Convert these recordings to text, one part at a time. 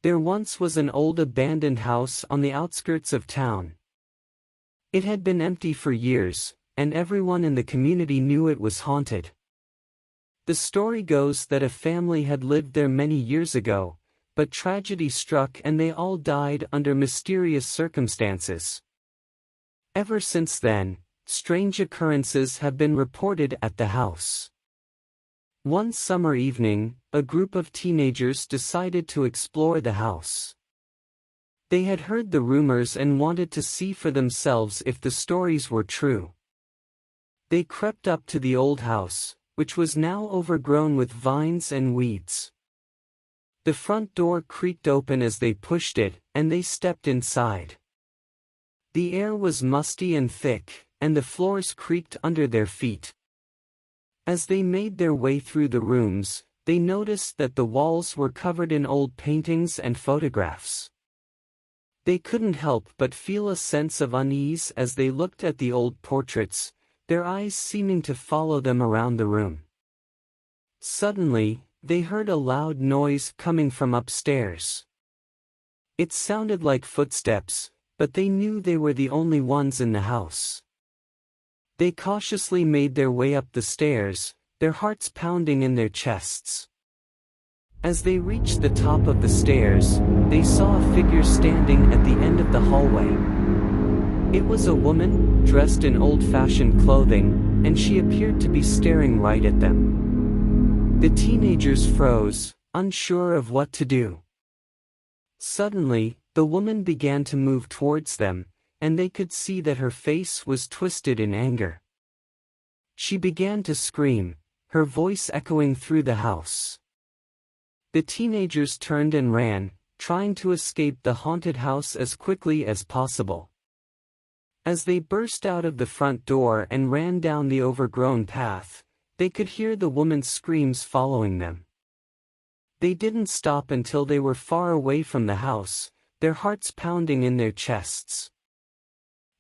There once was an old abandoned house on the outskirts of town. It had been empty for years, and everyone in the community knew it was haunted. The story goes that a family had lived there many years ago, but tragedy struck and they all died under mysterious circumstances. Ever since then, strange occurrences have been reported at the house. One summer evening, a group of teenagers decided to explore the house. They had heard the rumors and wanted to see for themselves if the stories were true. They crept up to the old house, which was now overgrown with vines and weeds. The front door creaked open as they pushed it, and they stepped inside. The air was musty and thick, and the floors creaked under their feet. As they made their way through the rooms, they noticed that the walls were covered in old paintings and photographs. They couldn't help but feel a sense of unease as they looked at the old portraits, their eyes seeming to follow them around the room. Suddenly, they heard a loud noise coming from upstairs. It sounded like footsteps, but they knew they were the only ones in the house. They cautiously made their way up the stairs, their hearts pounding in their chests. As they reached the top of the stairs, they saw a figure standing at the end of the hallway. It was a woman, dressed in old-fashioned clothing, and she appeared to be staring right at them. The teenagers froze, unsure of what to do. Suddenly, the woman began to move towards them, and they could see that her face was twisted in anger. She began to scream, her voice echoing through the house. The teenagers turned and ran, trying to escape the haunted house as quickly as possible. As they burst out of the front door and ran down the overgrown path, they could hear the woman's screams following them. They didn't stop until they were far away from the house, their hearts pounding in their chests.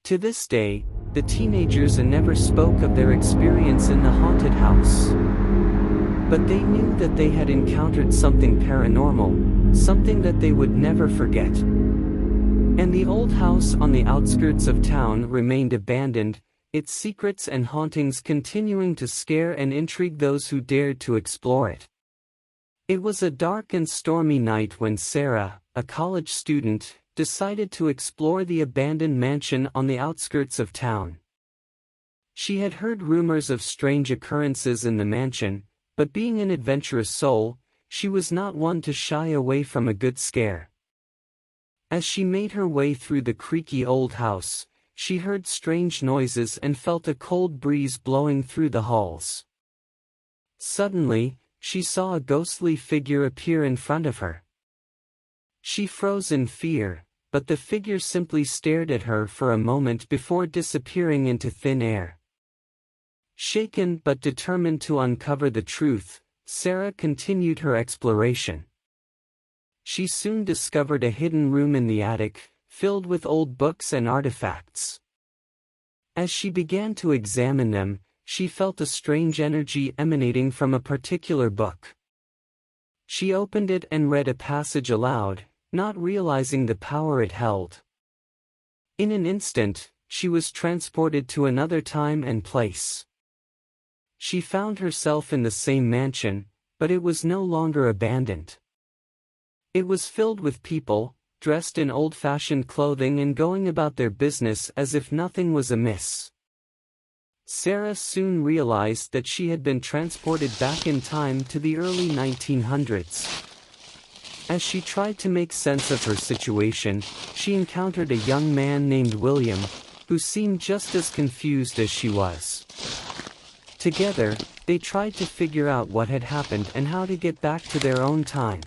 To this day, the teenagers never spoke of their experience in the haunted house. But they knew that they had encountered something paranormal, something that they would never forget. And the old house on the outskirts of town remained abandoned, its secrets and hauntings continuing to scare and intrigue those who dared to explore it. It was a dark and stormy night when Sarah, a college student, decided to explore the abandoned mansion on the outskirts of town. She had heard rumors of strange occurrences in the mansion, but being an adventurous soul, she was not one to shy away from a good scare. As she made her way through the creaky old house, she heard strange noises and felt a cold breeze blowing through the halls. Suddenly, she saw a ghostly figure appear in front of her. She froze in fear, but the figure simply stared at her for a moment before disappearing into thin air. Shaken but determined to uncover the truth, Sarah continued her exploration. She soon discovered a hidden room in the attic, filled with old books and artifacts. As she began to examine them, she felt a strange energy emanating from a particular book. She opened it and read a passage aloud, not realizing the power it held. In an instant, she was transported to another time and place. She found herself in the same mansion, but it was no longer abandoned. It was filled with people, dressed in old-fashioned clothing and going about their business as if nothing was amiss. Sarah soon realized that she had been transported back in time to the early 1900s. As she tried to make sense of her situation, she encountered a young man named William, who seemed just as confused as she was. Together, they tried to figure out what had happened and how to get back to their own time.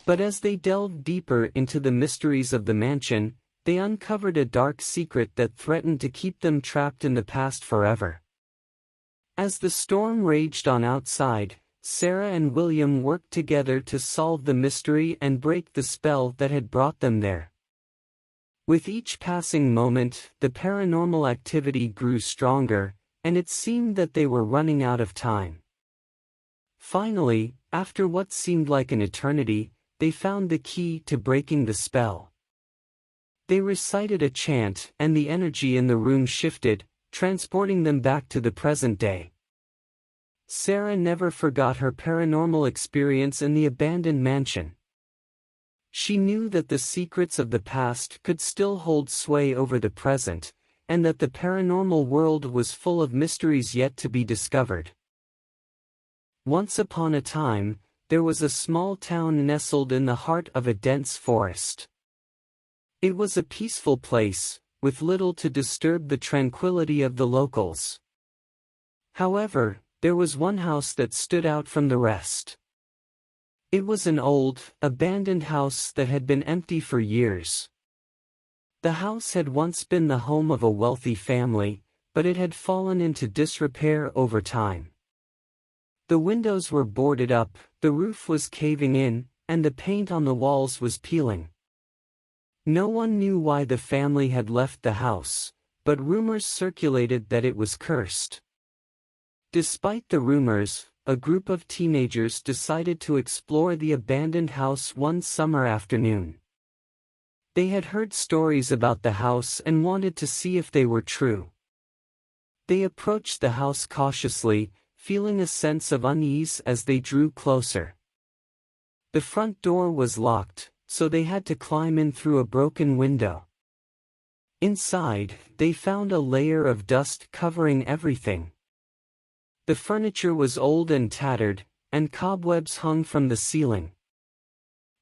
But as they delved deeper into the mysteries of the mansion, they uncovered a dark secret that threatened to keep them trapped in the past forever. As the storm raged on outside, Sarah and William worked together to solve the mystery and break the spell that had brought them there. With each passing moment, the paranormal activity grew stronger, and it seemed that they were running out of time. Finally, after what seemed like an eternity, they found the key to breaking the spell. They recited a chant, and the energy in the room shifted, transporting them back to the present day. Sarah never forgot her paranormal experience in the abandoned mansion. She knew that the secrets of the past could still hold sway over the present, and that the paranormal world was full of mysteries yet to be discovered. Once upon a time, there was a small town nestled in the heart of a dense forest. It was a peaceful place, with little to disturb the tranquility of the locals. However, there was one house that stood out from the rest. It was an old, abandoned house that had been empty for years. The house had once been the home of a wealthy family, but it had fallen into disrepair over time. The windows were boarded up, the roof was caving in, and the paint on the walls was peeling. No one knew why the family had left the house, but rumors circulated that it was cursed. Despite the rumors, a group of teenagers decided to explore the abandoned house one summer afternoon. They had heard stories about the house and wanted to see if they were true. They approached the house cautiously, feeling a sense of unease as they drew closer. The front door was locked, so they had to climb in through a broken window. Inside, they found a layer of dust covering everything. The furniture was old and tattered, and cobwebs hung from the ceiling.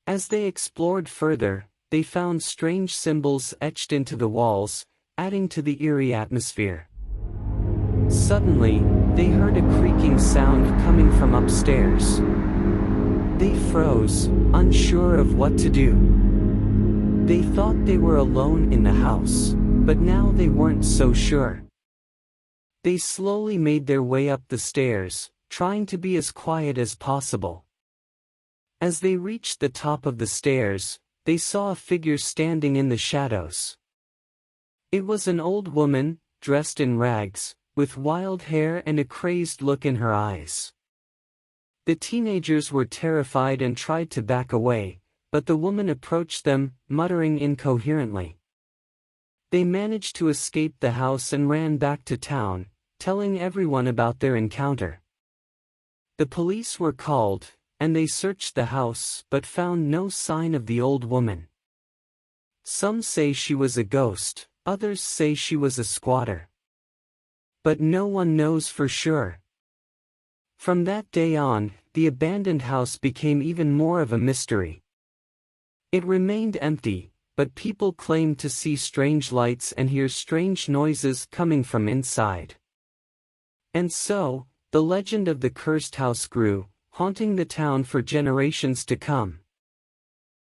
As they explored further, they found strange symbols etched into the walls, adding to the eerie atmosphere. Suddenly, they heard a creaking sound coming from upstairs. They froze, unsure of what to do. They thought they were alone in the house, but now they weren't so sure. They slowly made their way up the stairs, trying to be as quiet as possible. As they reached the top of the stairs, they saw a figure standing in the shadows. It was an old woman, dressed in rags, with wild hair and a crazed look in her eyes. The teenagers were terrified and tried to back away, but the woman approached them, muttering incoherently. They managed to escape the house and ran back to town, telling everyone about their encounter. The police were called, and they searched the house but found no sign of the old woman. Some say she was a ghost, others say she was a squatter. But no one knows for sure. From that day on, the abandoned house became even more of a mystery. It remained empty, but people claimed to see strange lights and hear strange noises coming from inside. And so, the legend of the cursed house grew, haunting the town for generations to come.